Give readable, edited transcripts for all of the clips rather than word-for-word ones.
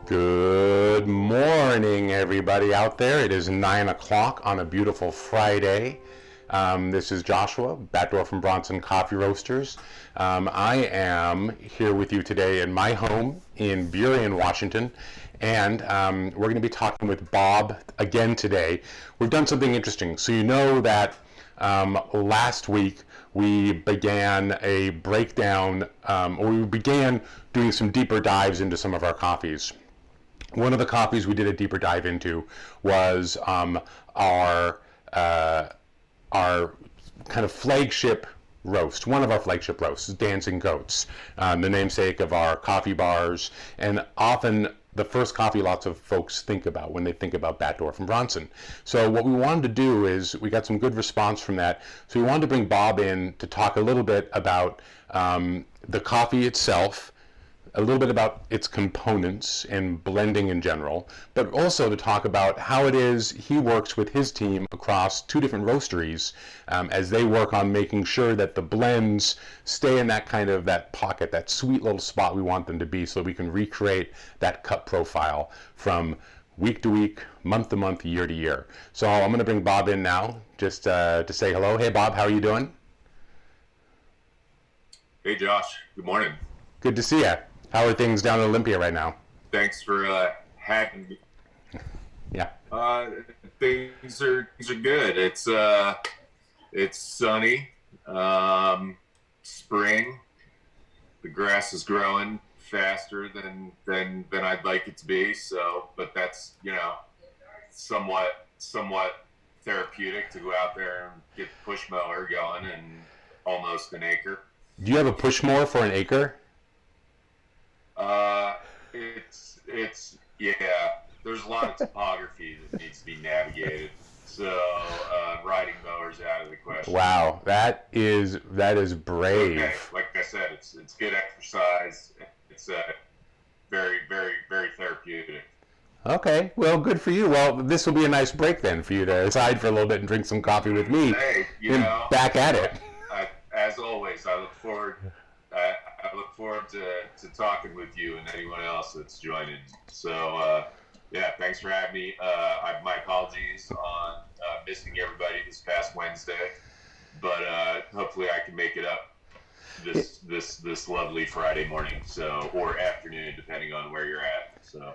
Good morning, everybody out there. It is 9 o'clock on a beautiful Friday. This is Joshua, Backdoor from Bronson Coffee Roasters. I am here with you today in my home in Burien, Washington, and we're going to be talking with Bob again today. We've done something interesting. So you know that last week we began a breakdown, or we began doing some deeper dives into some of our coffees. One of the coffees we did a deeper dive into was our kind of flagship roast. One of our flagship roasts, Dancing Goats, the namesake of our coffee bars, and often the first coffee lots of folks think about when they think about Backdoor from Bronson. So what we wanted to do is, we got some good response from that, so we wanted to bring Bob in to talk a little bit about the coffee itself, a little bit about its components and blending in general, but also to talk about how it is he works with his team across two different roasteries as they work on making sure that the blends stay in that kind of that pocket, that sweet little spot we want them to be, so we can recreate that cup profile from week to week, month to month, year to year. So I'm going to bring Bob in now just to say hello. Hey Bob, how are you doing? Hey Josh, good morning. Good to see you. How are things down in Olympia right now? Thanks for having me. Yeah. Things are good. It's sunny. Spring. The grass is growing faster than I'd like it to be. So, but that's somewhat therapeutic to go out there and get the push mower going and almost an acre. Do you have a push mower for an acre? Yeah. There's a lot of topography that needs to be navigated. So riding mowers out of the question. Wow, that is brave. Okay, like I said, it's good exercise. It's very very very therapeutic. Okay, well, good for you. Well, this will be a nice break then for you to aside for a little bit and drink some coffee with me. Hey, back at it. As always, I look forward to talking with you and anyone else that's joining. So, yeah, thanks for having me. My apologies on missing everybody this past Wednesday, but hopefully I can make it up this lovely Friday morning, or afternoon, depending on where you're at. So.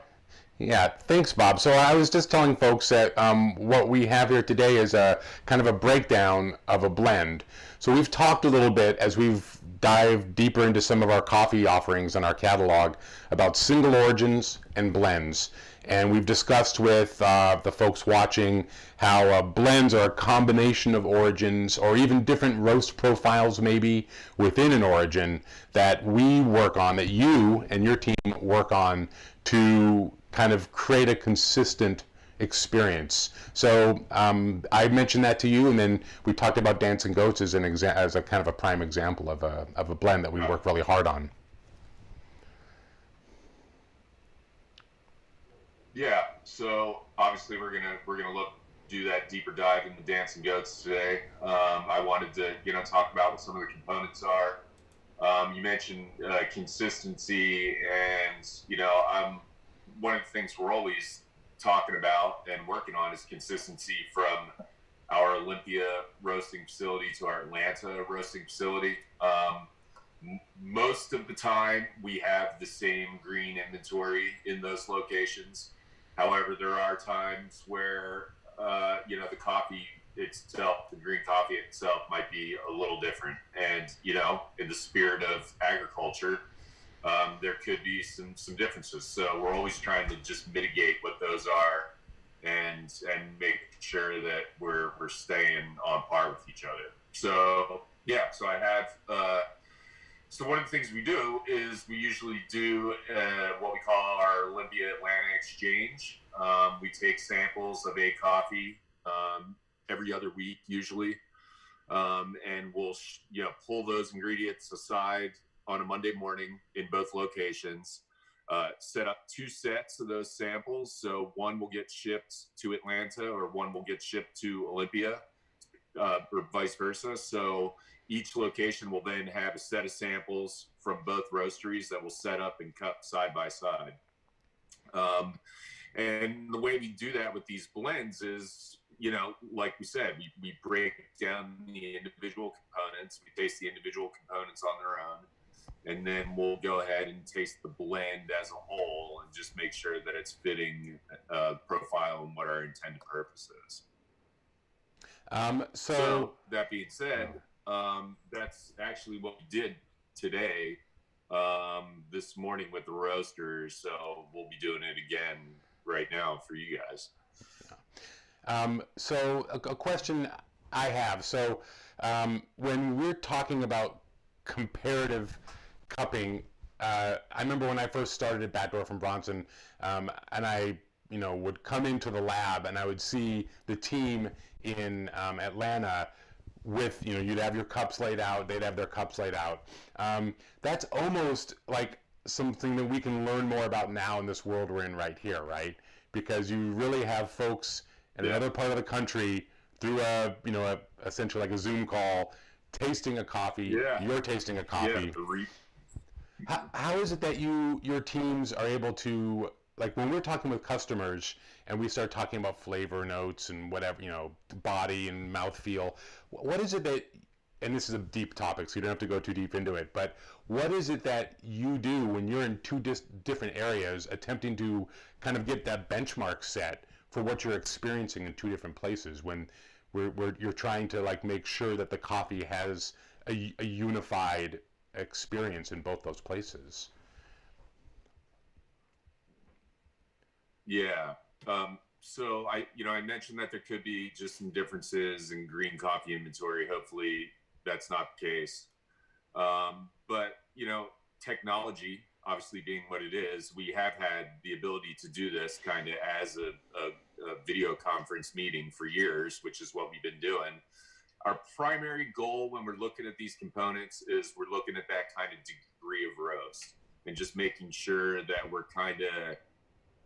Yeah, thanks, Bob. So I was just telling folks that what we have here today is a kind of a breakdown of a blend. So we've talked a little bit as we've dived deeper into some of our coffee offerings in our catalog about single origins and blends. And we've discussed with the folks watching how blends are a combination of origins or even different roast profiles maybe within an origin that we work on, that you and your team work on to kind of create a consistent experience. So I mentioned that to you, and then we talked about Dancing Goats as as a kind of a prime example of a blend that we work really hard on. Yeah, so obviously we're gonna do that deeper dive into Dancing Goats today. I wanted to talk about what some of the components are. You mentioned consistency, and one of the things we're always talking about and working on is consistency from our Olympia roasting facility to our Atlanta roasting facility. Most of the time we have the same green inventory in those locations. However, there are times where the coffee itself, the green coffee itself, might be a little different. And in the spirit of agriculture, there could be some differences. So we're always trying to just mitigate what those are, and make sure that we're staying on par with each other. So yeah, so I have. So one of the things we do is we usually do what we call our Olympia Atlanta Exchange. We take samples of a coffee every other week usually, and we'll pull those ingredients aside on a Monday morning in both locations. Set up two sets of those samples. So one will get shipped to Atlanta, or one will get shipped to Olympia, or vice versa. So each location will then have a set of samples from both roasteries that will set up and cup side by side. And the way we do that with these blends is, like we said, we break down the individual components, we taste the individual components on their own, and then we'll go ahead and taste the blend as a whole and just make sure that it's fitting profile and what our intended purpose is. So that being said, that's actually what we did today, this morning with the roasters. So we'll be doing it again right now for you guys. So a question I have. So when we're talking about comparative cupping, I remember when I first started at Batdorf and Bronson, and I would come into the lab and I would see the team in Atlanta with, you'd have your cups laid out, they'd have their cups laid out. That's almost like something that we can learn more about now in this world we're in right here, right? Because you really have folks in another part of the country through essentially like a Zoom call, tasting a coffee. Yeah. You're tasting a coffee. Yeah. How is it that your teams are able to, like when we're talking with customers and we start talking about flavor notes and whatever, body and mouthfeel, what is it that, and this is a deep topic, so you don't have to go too deep into it, but what is it that you do when you're in two different areas attempting to kind of get that benchmark set for what you're experiencing in two different places when you're trying to like make sure that the coffee has a unified experience in both those places? Yeah. So I mentioned that there could be just some differences in green coffee inventory. Hopefully that's not the case. But technology obviously being what it is, we have had the ability to do this kind of as a video conference meeting for years, which is what we've been doing. Our primary goal when we're looking at these components is we're looking at that kind of degree of roast and just making sure that we're kind of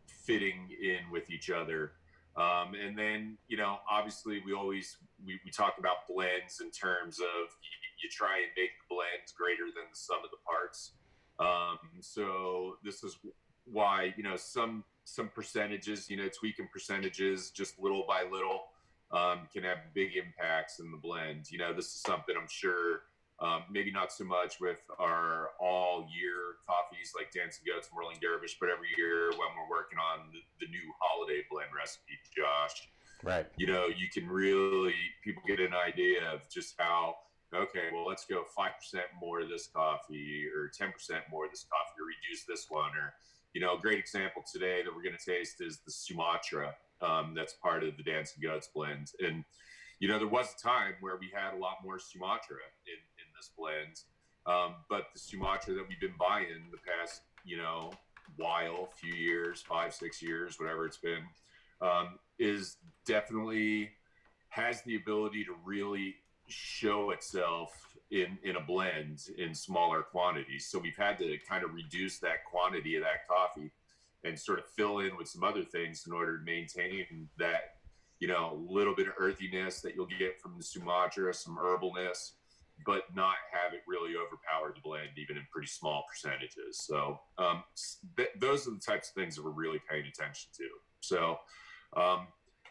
fitting in with each other. And then, obviously we talk about blends in terms of you try and make the blends greater than the sum of the parts. So this is why, some percentages, tweaking percentages just little by little can have big impacts in the blend. This is something I'm sure maybe not so much with our all year coffees like Dancing Goats, Whirling Dervish, but every year when we're working on the new holiday blend recipe, Josh, right? You can really, people get an idea of just how, okay, well, let's go 5% more of this coffee or 10% more of this coffee or reduce this one. Or, a great example today that we're going to taste is the Sumatra. That's part of the Dancing Goats blend. And, there was a time where we had a lot more Sumatra in this blend. But the Sumatra that we've been buying the past, while, few years, 5-6 years, whatever it's been, is definitely has the ability to really show itself in a blend in smaller quantities. So we've had to kind of reduce that quantity of that coffee and sort of fill in with some other things in order to maintain that, little bit of earthiness that you'll get from the Sumatra, some herbalness, but not have it really overpower the blend, even in pretty small percentages. So those are the types of things that we're really paying attention to. So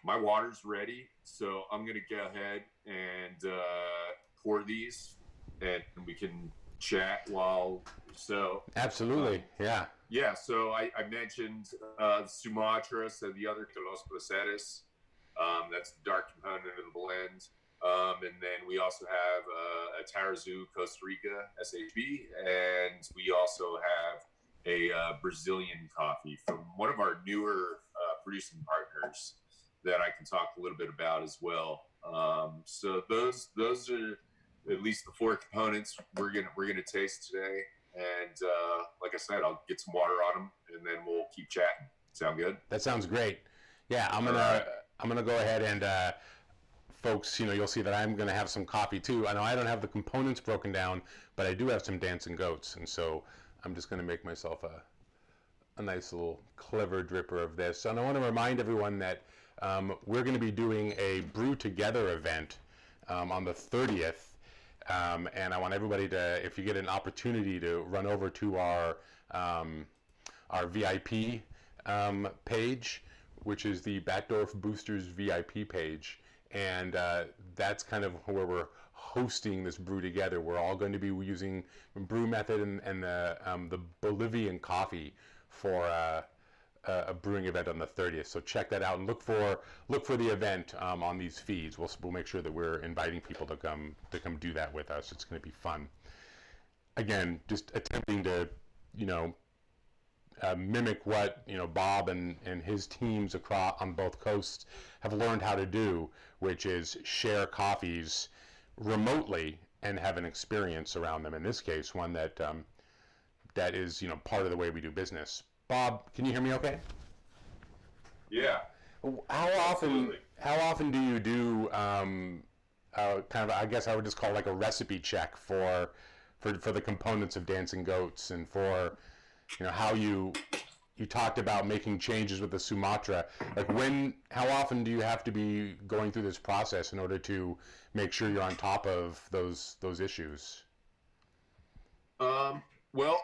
my water's ready, so I'm going to go ahead and pour these, and we can chat while. So absolutely, yeah. Yeah, so I mentioned Sumatra, so the other Los Placeres, that's the dark component of the blend. And then we also have a Tarrazú Costa Rica SHB, and we also have a Brazilian coffee from one of our newer producing partners that I can talk a little bit about as well. So those are at least the four components we're gonna taste today. And like I said, I'll get some water on them, and then we'll keep chatting. Sound good? That sounds great. Yeah, I'm gonna go ahead and folks, you'll see that I'm gonna have some coffee too. I know I don't have the components broken down, but I do have some Dancing Goats, and so I'm just gonna make myself a nice little clever dripper of this. And I want to remind everyone that we're going to be doing a Brew Together event on the 30th. And I want everybody to, if you get an opportunity to run over to our VIP page, which is the Batdorf Boosters VIP page. And that's kind of where we're hosting this brew together. We're all going to be using Brew Method and the Bolivian coffee for a brewing event on the 30th. So check that out and look for the event on these feeds. We'll make sure that we're inviting people to come do that with us. It's going to be fun. Again, just attempting to mimic what Bob and his teams across on both coasts have learned how to do, which is share coffees remotely and have an experience around them. In this case, one that is part of the way we do business. Bob, can you hear me okay? Yeah. How often do you do kind of, I guess I would just call it like a recipe check for the components of Dancing Goats, and for how you talked about making changes with the Sumatra. Like how often do you have to be going through this process in order to make sure you're on top of those issues? Well,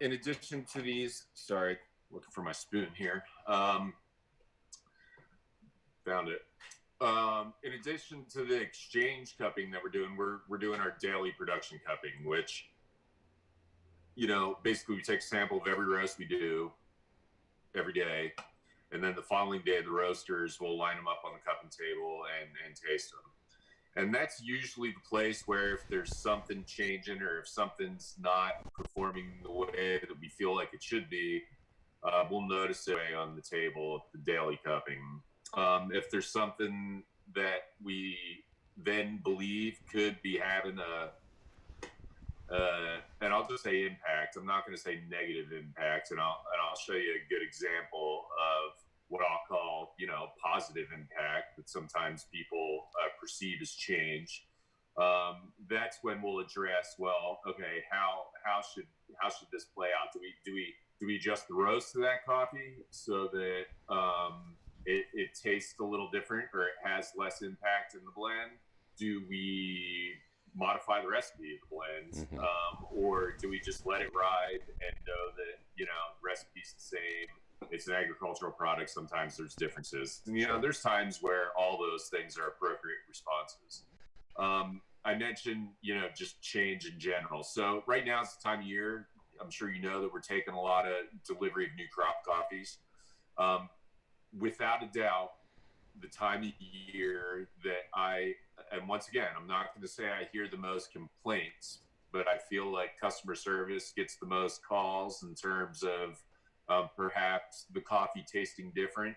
in addition to these, sorry, looking for my spoon here. Found it. In addition to the exchange cupping that we're doing our daily production cupping, which, basically we take a sample of every roast we do every day, and then the following day the roasters will line them up on the cupping table and taste them. And that's usually the place where if there's something changing or if something's not performing the way that we feel like it should be, we'll notice it on the table of the daily cupping. If there's something that we then believe could be having and I'll just say impact. I'm not going to say negative impact, and I'll show you a good example of what I'll call, positive impact that sometimes people perceive as change. That's when we'll address, well, okay, how should this play out? Do we adjust the roast of that coffee so that it tastes a little different, or it has less impact in the blend? Do we modify the recipe of the blend, or do we just let it ride and know that the recipe's the same? It's an agricultural product. Sometimes there's differences. And, there's times where all those things are appropriate responses. I mentioned, just change in general. So right now it's the time of year. I'm sure that we're taking a lot of delivery of new crop coffees. Without a doubt, the time of year that and once again, I'm not going to say I hear the most complaints, but I feel like customer service gets the most calls in terms of perhaps the coffee tasting different,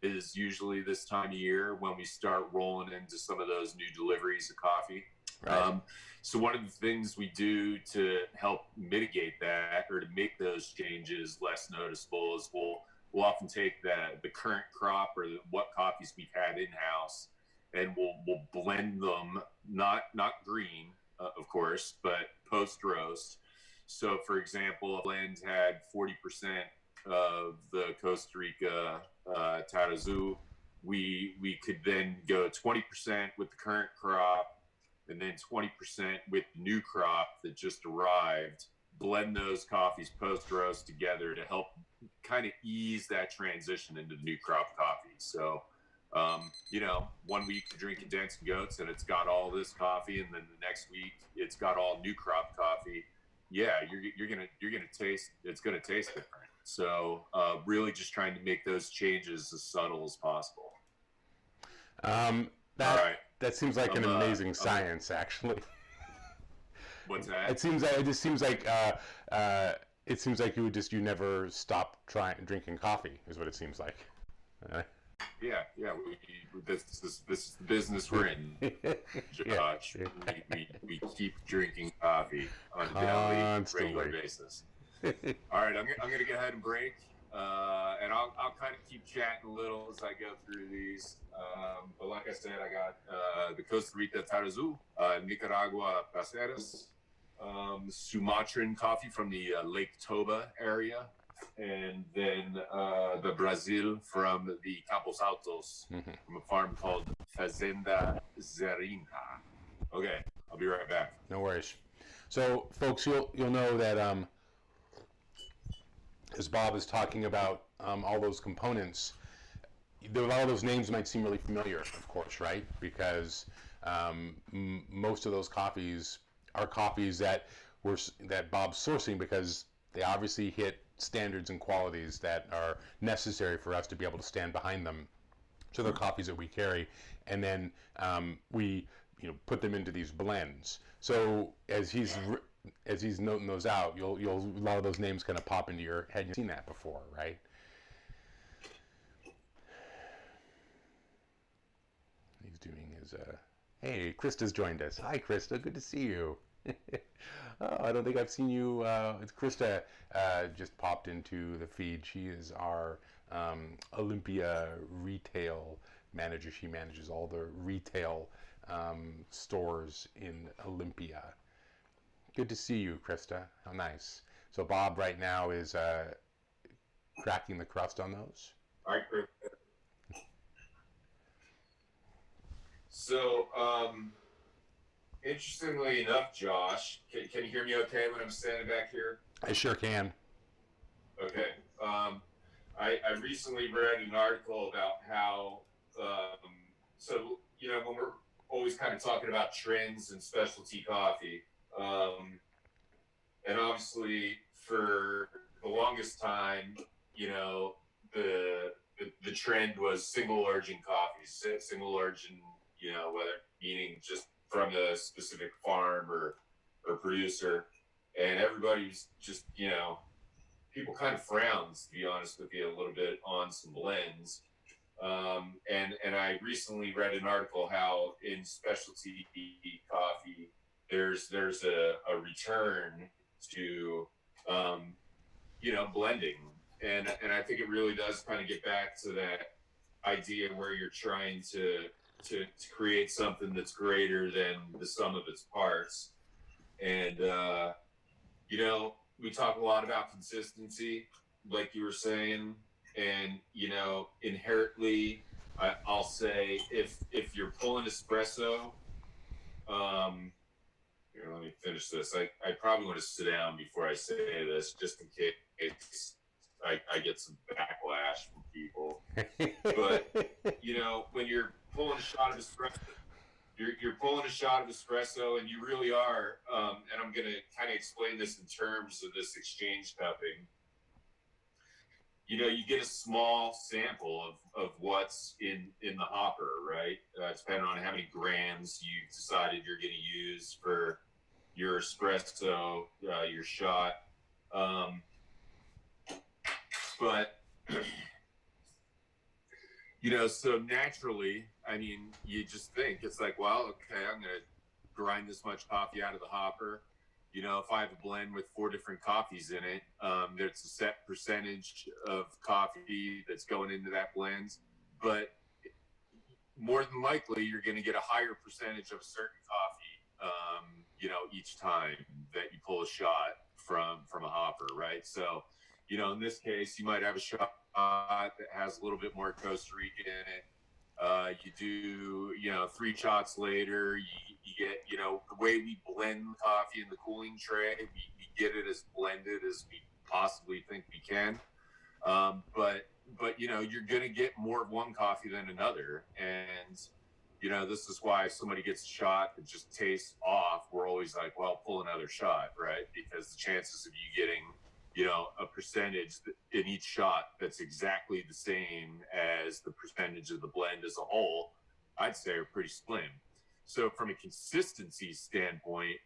is usually this time of year when we start rolling into some of those new deliveries of coffee. Right. So one of the things we do to help mitigate that, or to make those changes less noticeable, is we'll often take the current crop or what coffees we've had in-house, and we'll blend them, not green, of course, but post-roast. So, for example, a blend had 40% of the Costa Rica Tarrazú. We could then go 20% with the current crop, and then 20% with new crop that just arrived. Blend those coffees post-roast together to help kind of ease that transition into the new crop coffee. So, 1 week you're drinking Dancing Goats and it's got all this coffee, and then the next week it's got all new crop coffee. Yeah, you're gonna taste. It's gonna taste different. So, really, just trying to make those changes as subtle as possible. That seems like an amazing science, actually. What's that? It seems like you never stop drinking coffee, is what it seems like. Yeah. This is the business we're in, Josh. We keep drinking coffee on a daily, regular basis. All right, I'm gonna go ahead and break, and I'll kind of keep chatting a little as I go through these. But like I said, I got the Costa Rica Tarrazú, Nicaragua Caceres, Sumatran coffee from the Lake Toba area, and then the Brazil from the Campos Altos, from a farm called Fazenda Zerinha. Okay, I'll be right back. No worries. So, folks, you'll know that as Bob is talking about all those components, a lot of those names might seem really familiar, of course, right? Because most of those coffees are coffees that Bob's sourcing because they obviously hit standards and qualities that are necessary for us to be able to stand behind them. So they're coffees that we carry, and then we put them into these blends. So as he's noting those out, you'll a lot of those names kind of pop into your head. You've seen that before, right? He's doing his hey, Krista's joined us. Hi, Krista, good to see you. Oh, I don't think I've seen you. It's Krista just popped into the feed. She is our Olympia retail manager. She manages all the retail stores in Olympia. Good to see you, Krista. How nice. So Bob right now is cracking the crust on those. All right, Chris. So, interestingly enough, Josh, can you hear me okay when I'm standing back here? I sure can. Okay. I recently read an article about how, so, when we're always kind of talking about trends in specialty coffee, and obviously for the longest time, the trend was single origin coffees, single origin, whether meaning just from a specific farm or producer, and everybody's just, people kind of frowns, to be honest with you, a little bit on some blends. And I recently read an article how in specialty coffee, there's a return to, blending. And I think it really does kind of get back to that idea where you're trying to create something that's greater than the sum of its parts. And, we talk a lot about consistency, like you were saying, and, inherently, I'll say if you're pulling espresso, here, let me finish this. I probably want to sit down before I say this, just in case I get some backlash from people. But, when you're pulling a shot of espresso, you're pulling a shot of espresso, and you really are. And I'm going to kind of explain this in terms of this exchange cupping. You get a small sample of what's in the hopper, right? Depending on how many grams you've decided you're going to use for your espresso, your shot. But so naturally, you just think it's like, well, okay, I'm going to grind this much coffee out of the hopper. If I have a blend with 4 different coffees in it, there's a set percentage of coffee that's going into that blend. But more than likely, you're going to get a higher percentage of a certain coffee, each time that you pull a shot from a hopper, right? So, in this case, you might have a shot that has a little bit more Costa Rica in it. You do, 3 shots later, you get, the way we blend coffee in the cooling tray, we get it as blended as we possibly think we can. But you're going to get more of one coffee than another. And, this is why if somebody gets a shot that just tastes off, we're always like, well, pull another shot, right? Because the chances of you getting a percentage in each shot that's exactly the same as the percentage of the blend as a whole, I'd say are pretty slim. So from a consistency standpoint,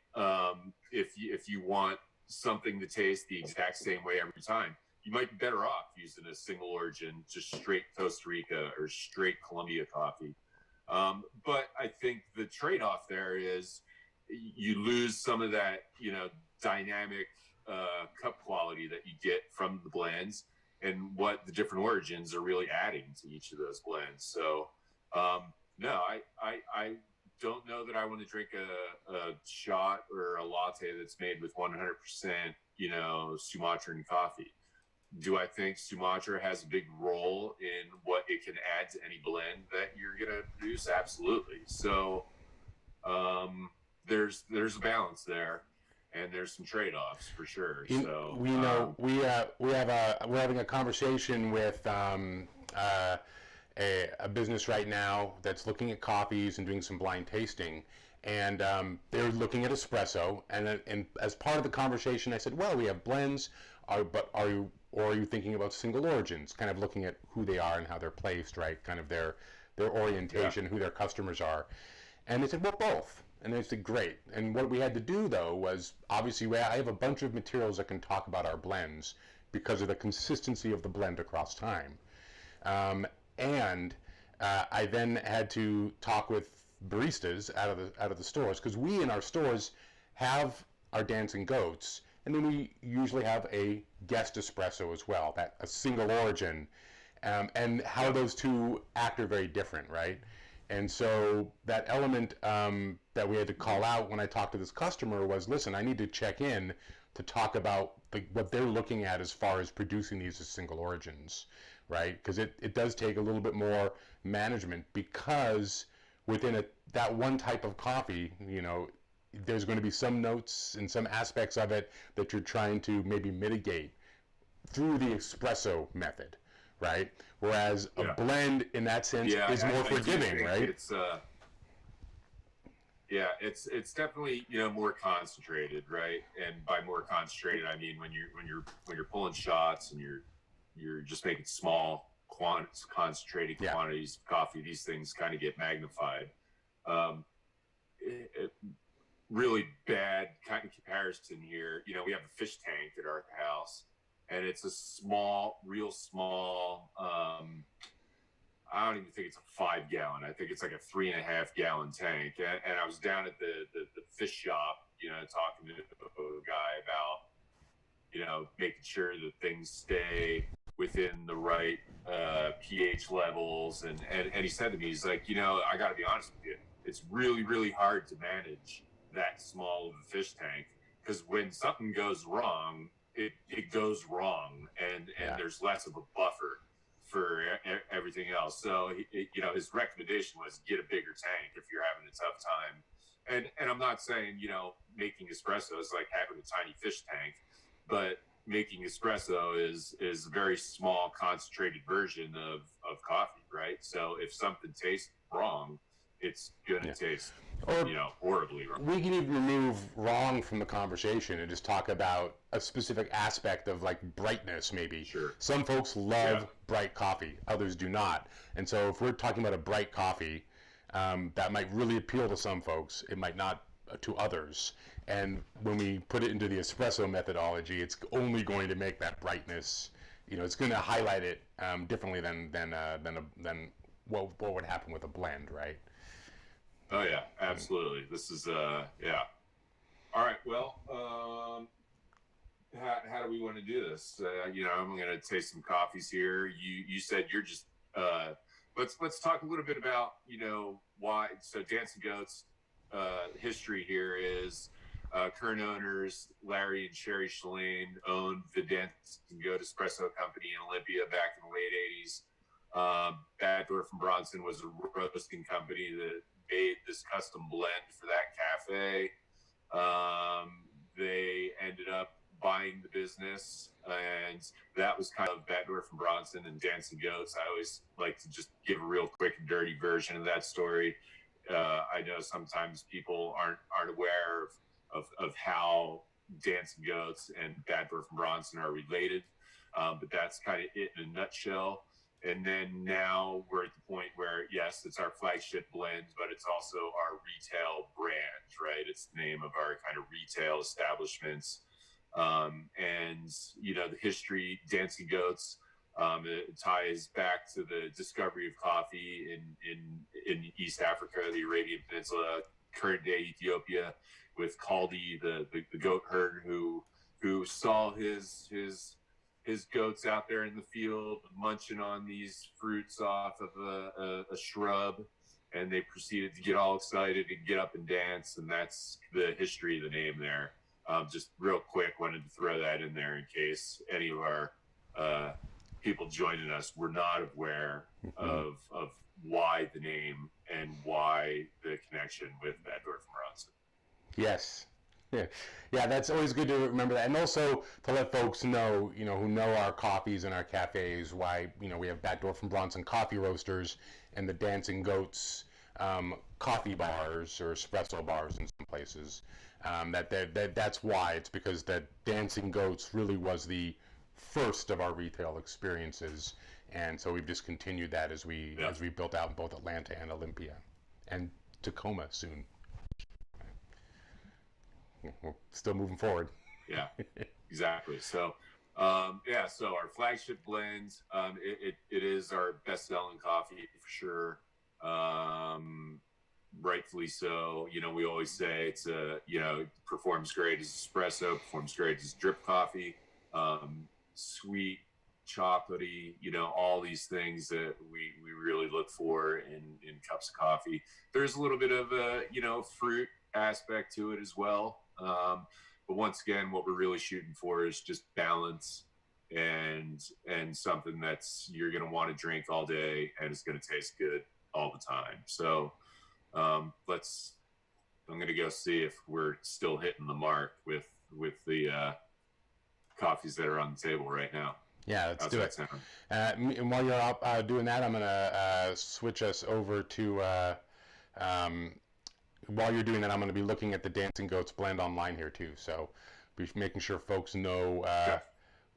if you want something to taste the exact same way every time, you might be better off using a single origin, just straight Costa Rica or straight Colombia coffee. But I think the trade-off there is you lose some of that, dynamic cup quality that you get from the blends and what the different origins are really adding to each of those blends. So, no, I don't know that I want to drink a shot or a latte that's made with 100%, Sumatran coffee. Do I think Sumatra has a big role in what it can add to any blend that you're going to produce? Absolutely. So, there's a balance there. and there's some trade-offs for sure. We know we're having a conversation with a business right now that's looking at coffees and doing some blind tasting, and they're looking at espresso. And as part of the conversation, I said, "Well, we have blends, but are you thinking about single origins? Kind of looking at who they are and how they're placed, right? Kind of their orientation, who their customers are." And they said, "Well, both." And they said, "Great." And what we had to do though was, obviously, I have a bunch of materials that can talk about our blends because of the consistency of the blend across time. And I then had to talk with baristas out of the stores, because we in our stores have our Dancing Goats, and then we usually have a guest espresso as well, that a single origin, and how those two act are very different, right? And so that element that we had to call out when I talked to this customer was, listen, I need to check in to talk about what they're looking at as far as producing these as single origins, right? Because it does take a little bit more management, because within that one type of coffee, there's going to be some notes and some aspects of it that you're trying to maybe mitigate through the espresso method, right? Whereas a blend in that sense is more forgiving, right? It's definitely more concentrated, right? And by more concentrated, I mean when you're pulling shots and you're just making small concentrated quantities of coffee, these things kind of get magnified. Really bad kind of comparison here. We have a fish tank at our house, and it's a real small. I don't even think it's a 5 gallon. I think it's like a 3.5 gallon tank. And I was down at the fish shop, talking to a guy about, making sure that things stay within the right pH levels. And he said to me, he's like, I got to be honest with you, it's really, really hard to manage that small of a fish tank, because when something goes wrong, it goes wrong, and there's less of a buffer for everything else. So his recommendation was get a bigger tank if you're having a tough time. And I'm not saying making espresso is like having a tiny fish tank, but making espresso is a very small concentrated version of coffee, right? So if something tastes wrong, it's gonna taste horribly wrong. We can even remove wrong from the conversation and just talk about a specific aspect of like brightness, maybe. Sure. Some folks love bright coffee, others do not. And so if we're talking about a bright coffee, that might really appeal to some folks. It might not to others. And when we put it into the espresso methodology, it's only going to make that brightness. It's going to highlight it differently than what would happen with a blend, right? Oh yeah, absolutely. This is All right. Well, how do we want to do this? I'm going to taste some coffees here. You said you're just. Let's talk a little bit about why. So Dancing Goats history here is current owners Larry and Sherry Shalane owned the Dancing Goat Espresso Company in Olympia back in the late '80s. Batdorf and Bronson was a roasting company that made this custom blend for that cafe. They ended up buying the business, and that was kind of Batdorf and Bronson and Dancing Goats. I always like to just give a real quick and dirty version of that story. I know sometimes people aren't aware of how Dancing Goats and Batdorf and Bronson are related, but that's kind of it in a nutshell. And then now we're at the point where, yes, it's our flagship blend, but it's also our retail brand, right? It's the name of our kind of retail establishments. And, the history, Dancing Goats, it ties back to the discovery of coffee in East Africa, the Arabian Peninsula, current day Ethiopia, with Kaldi, the goat herd who saw his goats out there in the field munching on these fruits off of a shrub, and they proceeded to get all excited and get up and dance, and that's the history of the name there. Just real quick, wanted to throw that in there in case any of our people joining us were not aware of why the name and why the connection with Batdorf and Bronson. Yes. Yeah, yeah, that's always good to remember that, and also to let folks know, who know our coffees and our cafes, why we have Backdoor from Bronson coffee roasters and the Dancing Goats coffee bars or espresso bars in some places. That's why it's because that Dancing Goats really was the first of our retail experiences, and so we've just continued that Yeah. as we built out in both Atlanta and Olympia, and Tacoma soon. We're still moving forward. Yeah, exactly. So, yeah, so our flagship blends, it is our best selling coffee for sure. Rightfully so. We always say performs great as espresso, performs great as drip coffee, sweet, chocolatey, all these things that we really look for in cups of coffee. There's a little bit of a, fruit aspect to it as well. But once again, what we're really shooting for is just balance and something that's you're going to want to drink all day and it's going to taste good all the time. So let's. I'm going to go see if we're still hitting the mark with the coffees that are on the table right now. Yeah, let's How's do that it. sound? And while you're up doing that, I'm gonna switch us over to. While you're doing that, I'm going to be looking at the Dancing Goats blend online here too. So, be making sure folks know Okay.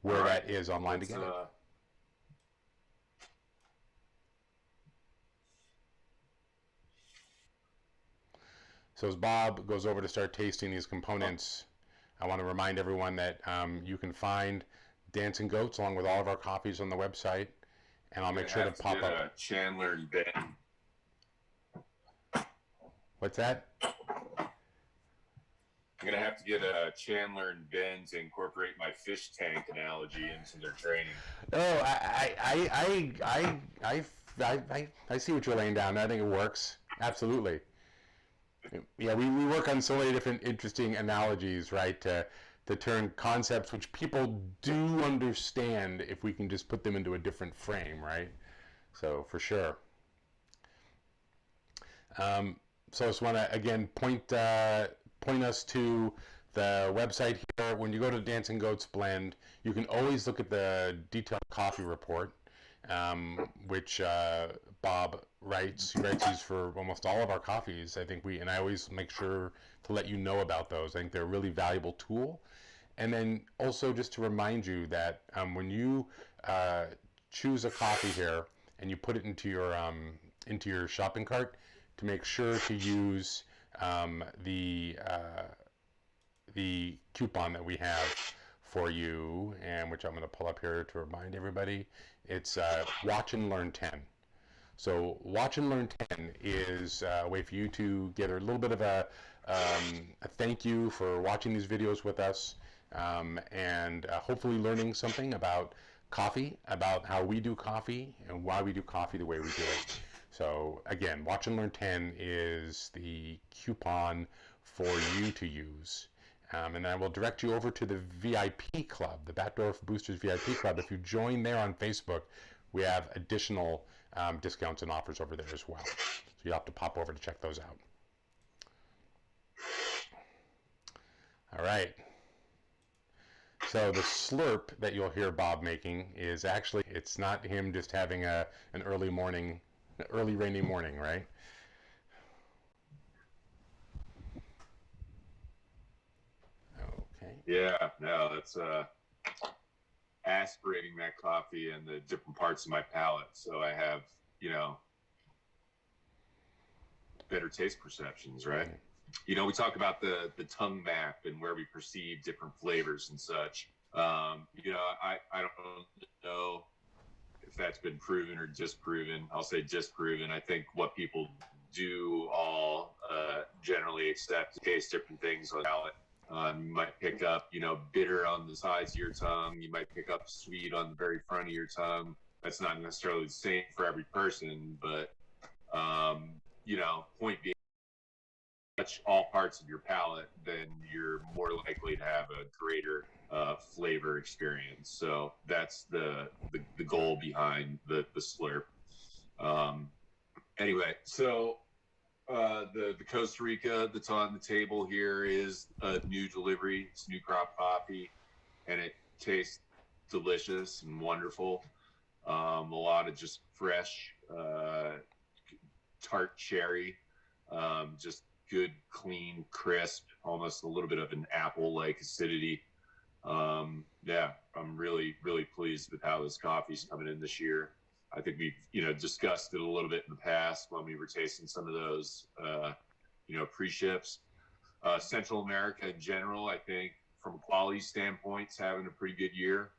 where All right. that is online to Let's, get it. So as Bob goes over to start tasting these components, I want to remind everyone that you can find Dancing Goats along with all of our coffees on the website, and I'll make sure to pop get up. Chandler and Ben. What's that? I'm gonna have to get Chandler and Ben to incorporate my fish tank analogy into their training. Oh, I see what you're laying down. I think it works. Absolutely. Yeah, we work on so many different interesting analogies, right? To turn concepts which people do understand if we can just put them into a different frame, right? So for sure. So I just want to again point us to the website here. When you go to Dancing Goats Blend, you can always look at the detailed coffee report, which Bob writes. He writes these for almost all of our coffees. I always make sure to let you know about those. I think they're a really valuable tool. And then also just to remind you that when you choose a coffee here and you put it into your shopping cart, to make sure to use the coupon that we have for you, and which I'm going to pull up here to remind everybody. It's Watch and Learn 10. So Watch and Learn 10 is a way for you to get a little bit of a thank you for watching these videos with us, and hopefully learning something about coffee, about how we do coffee, and why we do coffee the way we do it. So again, Watch and Learn 10 is the coupon for you to use. And I will direct you over to the VIP club, the Backdoor Boosters VIP club. If you join there on Facebook, we have additional discounts and offers over there as well. So you'll have to pop over to check those out. All right. So the slurp that you'll hear Bob making is actually, it's not him just having an early rainy morning, right? Okay. Yeah, no, that's aspirating that coffee and the different parts of my palate, so I have better taste perceptions, right? We talk about the tongue map and where we perceive different flavors and such. I don't know if that's been proven or disproven. I'll say disproven. I think what people do all generally accept to taste different things on palate. You might pick up, bitter on the sides of your tongue. You might pick up sweet on the very front of your tongue. That's not necessarily the same for every person, but point being, touch all parts of your palate, then you're more likely to have a greater flavor experience. So that's the goal behind the slurp. Anyway, so The Costa Rica that's on the table here is a new delivery. It's new crop coffee, and it tastes delicious and wonderful. A lot of just fresh, tart cherry, just good, clean, crisp, almost a little bit of an apple-like acidity. Yeah, I'm really, really pleased with how this coffee's coming in this year. I think we've, discussed it a little bit in the past when we were tasting some of those, pre-ships. Central America in general, I think from a quality standpoint, is having a pretty good year.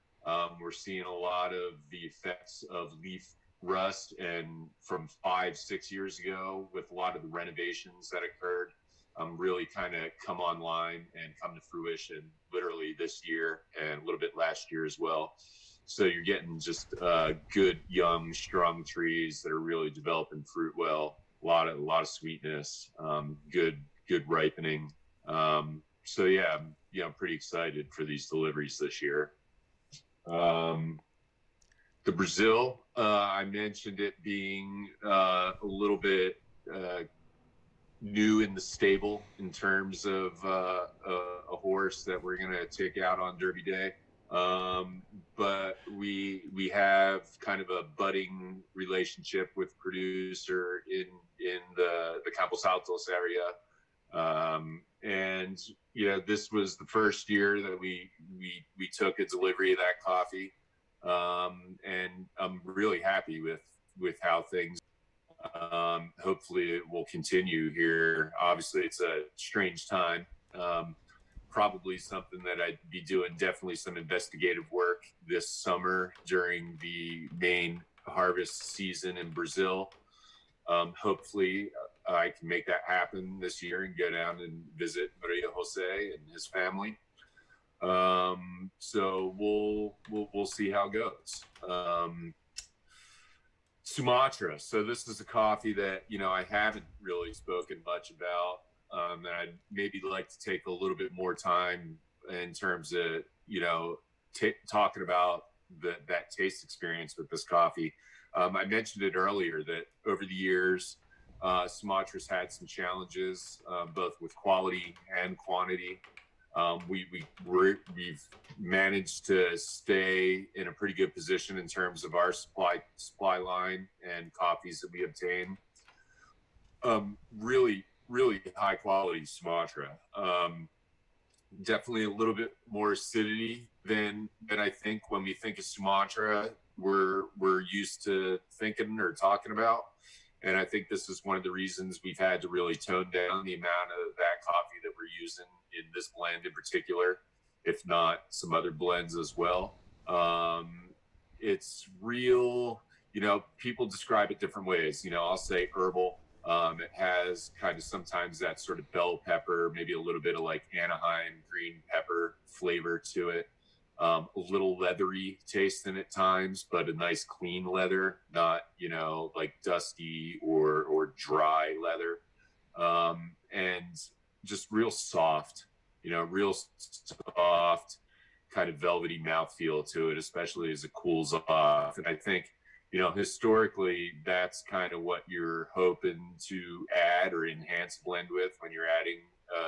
We're seeing a lot of the effects of leaf rust and from 5-6 years ago with a lot of the renovations that occurred really kind of come online and come to fruition literally this year and a little bit last year as well. So you're getting just good, young, strong trees that are really developing fruit well. A lot of sweetness, good ripening. So yeah, I'm pretty excited for these deliveries this year. The Brazil, I mentioned it being a little bit new in the stable in terms of a horse that we're going to take out on Derby Day. But we have kind of a budding relationship with producer in the Campos Altos area. And this was the first year that we took a delivery of that coffee. And I'm really happy with how things hopefully it will continue here. Obviously it's a strange time. Probably something that I'd be doing definitely some investigative work this summer during the main harvest season in Brazil. Hopefully I can make that happen this year and go down and visit Maria Jose and his family. So we'll see how it goes. Sumatra. So this is a coffee that, I haven't really spoken much about. And I'd maybe like to take a little bit more time in terms of, talking about that taste experience with this coffee. I mentioned it earlier that over the years, Sumatra's had some challenges, both with quality and quantity. We've managed to stay in a pretty good position in terms of our supply line and coffees that we obtain. Really, really high quality Sumatra. Definitely a little bit more acidity than I think when we think of Sumatra, we're used to thinking or talking about. And I think this is one of the reasons we've had to really tone down the amount of that coffee that we're using in this blend in particular, if not some other blends as well. It's real, people describe it different ways. I'll say herbal. It has kind of sometimes that sort of bell pepper, maybe a little bit of like Anaheim green pepper flavor to it. A little leathery taste in at times, but a nice clean leather, not, like dusty or dry leather. And just real soft, real soft kind of velvety mouthfeel to it, especially as it cools off. And I think, historically, that's kind of what you're hoping to add or enhance blend with when you're adding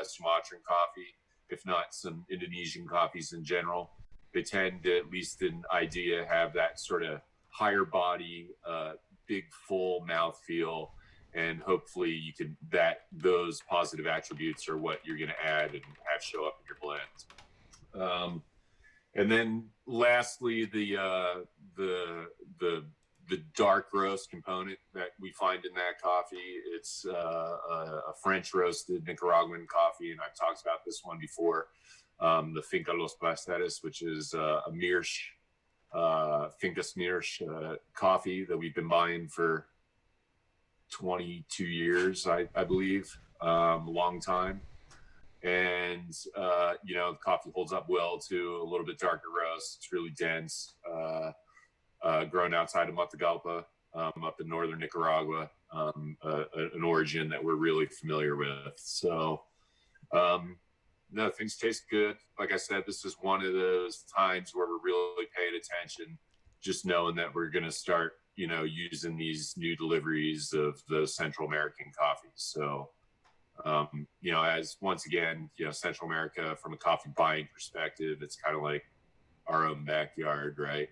Sumatran coffee, if not some Indonesian coffees in general. They tend to, at least in idea, have that sort of higher body, big, full mouthfeel. And hopefully you can, those positive attributes are what you're going to add and have show up in your blend. And then lastly, the dark roast component that we find in that coffee. It's a French roasted Nicaraguan coffee, and I've talked about this one before. The Finca Los Placeres, which is a Mirsch, Fincas Mirsch coffee that we've been buying for 22 years, I believe, a long time. And, the coffee holds up well to a little bit darker roast. It's really dense, grown outside of Matagalpa, up in northern Nicaragua, an origin that we're really familiar with. So, no, things taste good. Like I said, this is one of those times where we're really paying attention, just knowing that we're going to start using these new deliveries of the Central American coffees. So, as once again, Central America from a coffee buying perspective, it's kind of like our own backyard, right?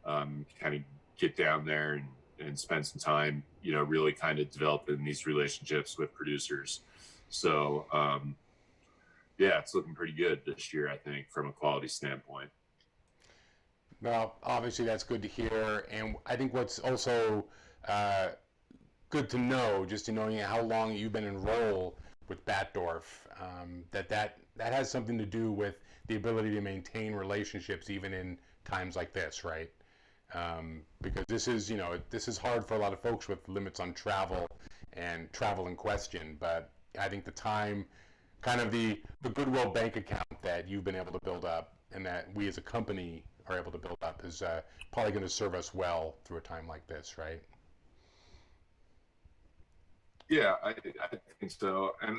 Kind of get down there and spend some time, really kind of developing these relationships with producers. So, yeah, it's looking pretty good this year, I think, from a quality standpoint. Well, obviously that's good to hear, and I think what's also uh, good to know, just in knowing how long you've been enrolled with Batdorf, that has something to do with the ability to maintain relationships even in times like this, right? Because this is hard for a lot of folks with limits on travel and travel in question. But I think the time, kind of the goodwill bank account that you've been able to build up, and that we as a company are able to build up, is probably going to serve us well through a time like this, right? Yeah, I think so. And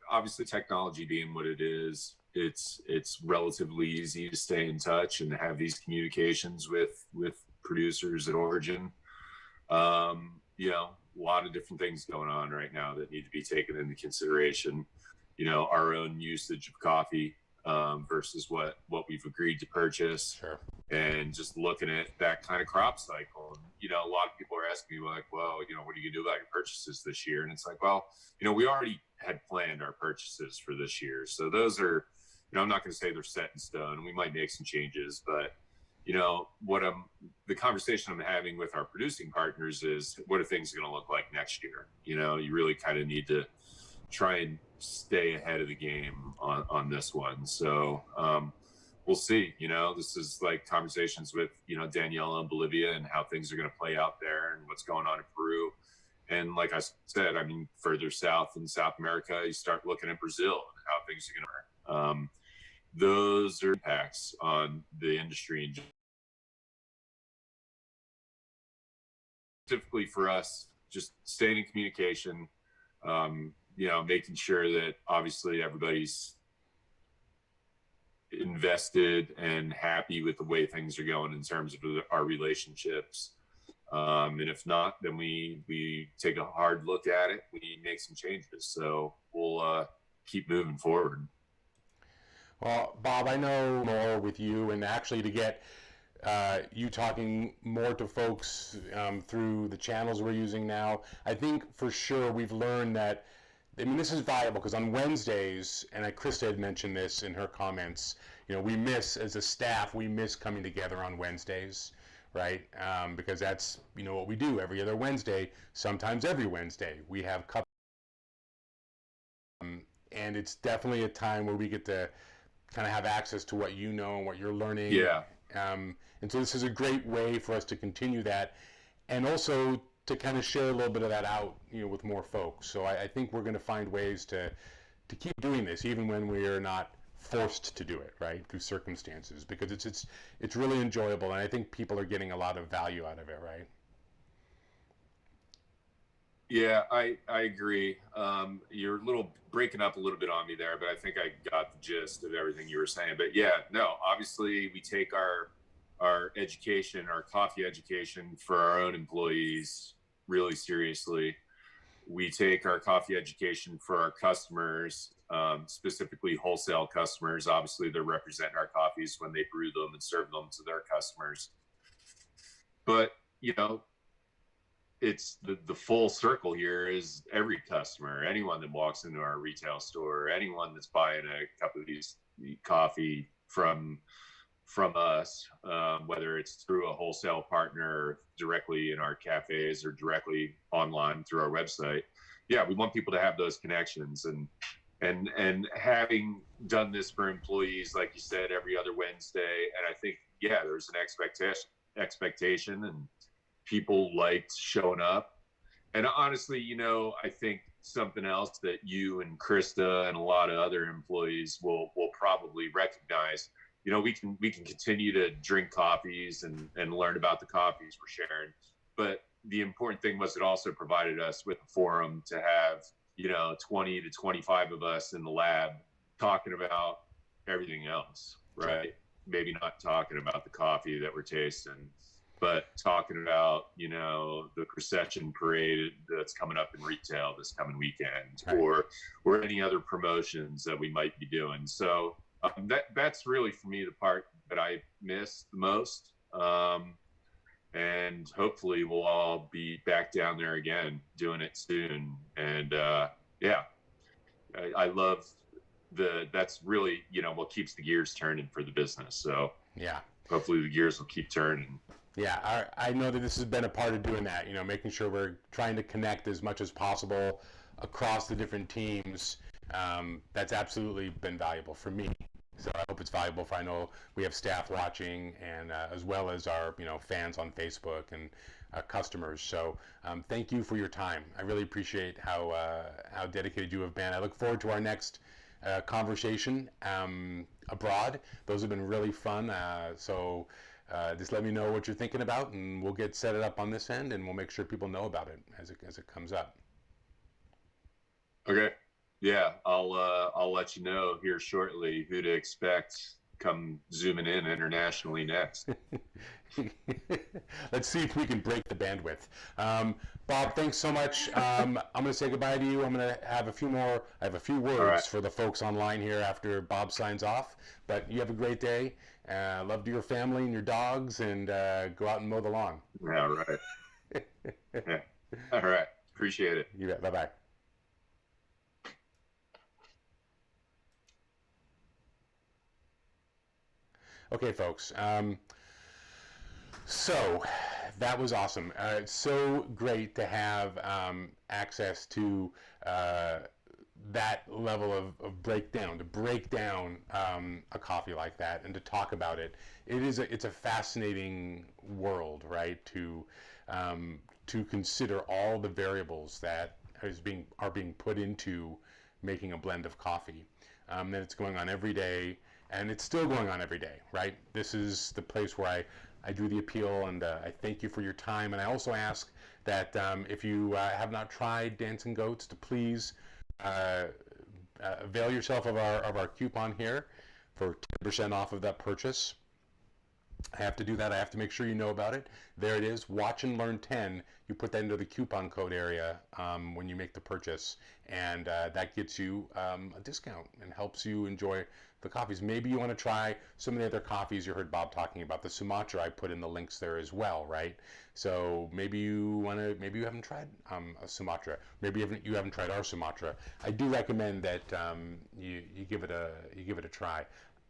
obviously, technology being what it is, it's relatively easy to stay in touch and have these communications with producers at Origin. A lot of different things going on right now that need to be taken into consideration. Our own usage of coffee versus what we've agreed to purchase, Sure. and just looking at that kind of crop cycle. And a lot of people are asking me like, well, what are you gonna do about your purchases this year? And it's like, well, we already had planned our purchases for this year, so those are, I'm not going to say they're set in stone. We might make some changes, but the conversation I'm having with our producing partners is, what are things going to look like next year? You really kind of need to try and stay ahead of the game on this one. So we'll see. This is like conversations with Daniela in Bolivia and how things are going to play out there and what's going on in Peru. And like I said, I mean, further south in South America, you start looking at Brazil and how things are going to work. Those are impacts on the industry. And typically for us, just staying in communication, making sure that obviously everybody's invested and happy with the way things are going in terms of our relationships. And if not, then we take a hard look at it. We make some changes. So we'll keep moving forward. Well, Bob, I know more with you, and actually to get you talking more to folks through the channels we're using now, I think for sure we've learned that, I mean, this is valuable because on Wednesdays, and Krista had mentioned this in her comments, we miss, as a staff, we miss coming together on Wednesdays, right? Because that's, what we do every other Wednesday, sometimes every Wednesday. We have cup, and it's definitely a time where we get to kind of have access to what you know and what you're learning. Yeah. And so this is a great way for us to continue that, and also to kind of share a little bit of that out, with more folks. So I think we're going to find ways to keep doing this, even when we are not forced to do it, right, through circumstances, because it's really enjoyable, and I think people are getting a lot of value out of it, right? Yeah, I agree. You're breaking up a little bit on me there, but I think I got the gist of everything you were saying. But yeah, no, obviously we take our education, our coffee education for our own employees really seriously. We take our coffee education for our customers, specifically wholesale customers. Obviously, they're representing our coffees when they brew them and serve them to their customers. But it's the full circle here is every customer, anyone that walks into our retail store, anyone that's buying a cup of these coffee from us, whether it's through a wholesale partner or directly in our cafes or directly online through our website. Yeah, we want people to have those connections, and having done this for employees, like you said, every other Wednesday. And I think, yeah, there's an expectation, and people liked showing up. And honestly, I think something else that you and Krista and a lot of other employees will probably recognize, we can continue to drink coffees and learn about the coffees we're sharing. But the important thing was it also provided us with a forum to have, 20 to 25 of us in the lab talking about everything else, right? Maybe not talking about the coffee that we're tasting. but talking about, you know, the procession parade that's coming up in retail this coming weekend, Right. or any other promotions that we might be doing. So that's really for me the part that I miss the most. And hopefully we'll all be back down there again doing it soon. And yeah, I love that's really, you know, what keeps the gears turning for the business. So Yeah. hopefully the gears will keep turning. Yeah, I know that this has been a part of doing that, you know, making sure we're trying to connect as much as possible across the different teams. That's absolutely been valuable for me. So I hope it's valuable for, I know we have staff watching, and as well as our, you know, fans on Facebook and customers. So thank you for your time. I really appreciate how dedicated you have been. I look forward to our next conversation abroad. Those have been really fun. So just let me know what you're thinking about, and we'll get set it up on this end, and we'll make sure people know about it as it comes up. Okay. Yeah, I'll let you know here shortly who to expect come zooming in internationally next. Let's see if we can break the bandwidth. Bob, thanks so much. I'm going to say goodbye to you. I'm going to have a few more. I have a few words right. for the folks online here after Bob signs off. But you have a great day. Love to your family and your dogs, and go out and mow the lawn. Yeah, right. Yeah. All right. Appreciate it. You bet. Bye-bye. Okay, folks. So that was awesome. It's so great to have access to that level of breakdown, to break down a coffee like that and to talk about it. It's a fascinating world, right? To consider all the variables that are being put into making a blend of coffee. That it's going on every day, and it's still going on every day, right? This is the place where I do the appeal, and I thank you for your time. And I also ask that if you have not tried Dancing Goats, to please avail yourself of our coupon here for 10% off of that purchase. I have to do that. I have to make sure you know about it. There it is. Watch and Learn 10. You put that into the coupon code area when you make the purchase, and that gets you a discount and helps you enjoy the coffees. Maybe you want to try some of the other coffees you heard Bob talking about. The Sumatra, I put in the links there as well, right? So maybe you haven't tried a Sumatra. Maybe you haven't tried our Sumatra. I do recommend that you give it a try.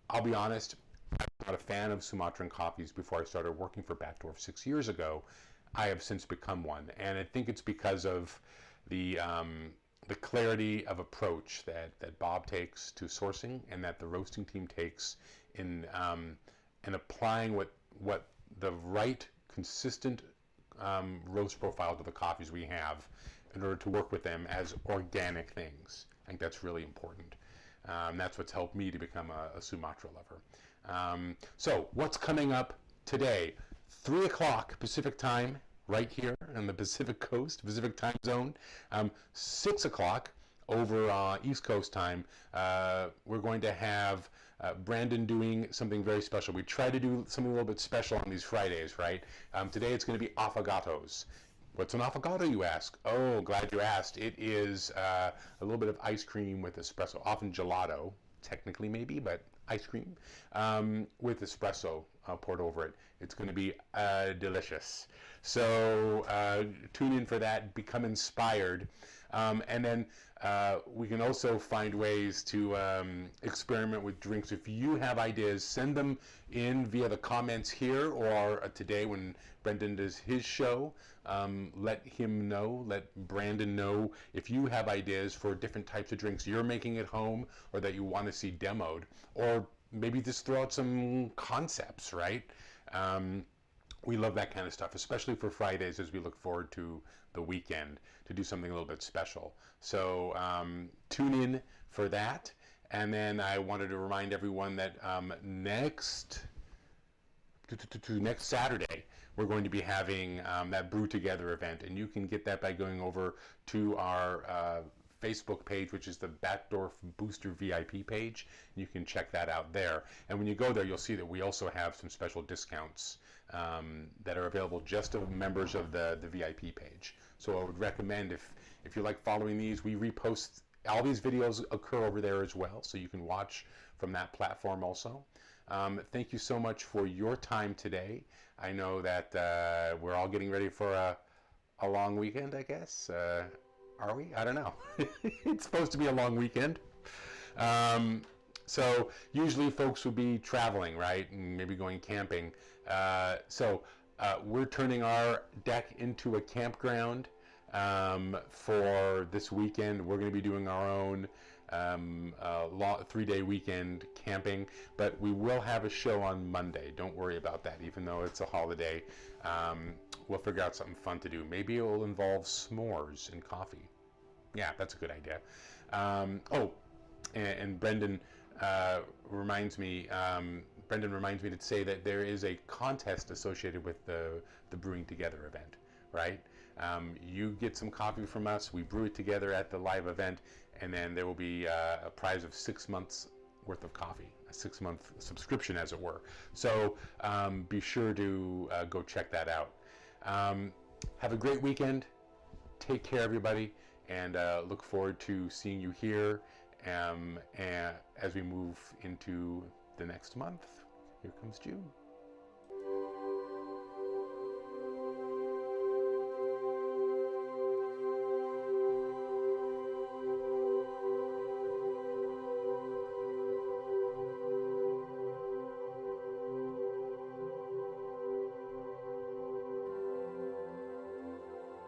I'll be honest. I'm not a fan of Sumatran coffees before I started working for Batdorf 6 years ago. I have since become one, and I think it's because of the clarity of approach that Bob takes to sourcing, and that the roasting team takes in applying what the right consistent roast profile to the coffees we have in order to work with them as organic things. I think that's really important. That's what's helped me to become a Sumatra lover. So what's coming up today? 3 o'clock Pacific time, right here on the Pacific Coast, Pacific time zone. 6 o'clock over East Coast time, we're going to have Brandon doing something very special. We try to do something a little bit special on these Fridays, right? Today it's going to be affogatos. What's an affogato, you ask? Oh, glad you asked. It is a little bit of ice cream with espresso, often gelato, technically maybe, but ice cream with espresso poured over it. It's going to be delicious. So tune in for that, become inspired. And then we can also find ways to experiment with drinks. If you have ideas, send them in via the comments here, or today when Brendan does his show. Let him know, let Brandon know if you have ideas for different types of drinks you're making at home or that you want to see demoed, or maybe just throw out some concepts, right? We love that kind of stuff, especially for Fridays as we look forward to the weekend to do something a little bit special. So tune in for that. And then I wanted to remind everyone that next Saturday, we're going to be having that Brew Together event, and you can get that by going over to our Facebook page, which is the Batdorf Booster VIP page. You can check that out there. And when you go there, you'll see that we also have some special discounts that are available just to members of the VIP page. So I would recommend, if you like following these, we repost all these videos occur over there as well, so you can watch from that platform also. Thank you so much for your time today. I know that we're all getting ready for a long weekend, I guess. Are we? I don't know. It's supposed to be a long weekend. So usually folks would be traveling, right? And maybe going camping. So we're turning our deck into a campground for this weekend. We're going to be doing our own 3-day weekend camping, but we will have a show on Monday. Don't worry about that, even though it's a holiday. We'll figure out something fun to do. Maybe it will involve s'mores and coffee. Yeah, that's a good idea. And Brendan reminds me to say that there is a contest associated with the Brewing Together event, right? You get some coffee from us, we brew it together at the live event, and then there will be a prize of 6 months worth of coffee, a 6-month subscription, as it were. So be sure to go check that out. Have a great weekend. Take care, everybody, and look forward to seeing you here and as we move into the next month. Here comes June.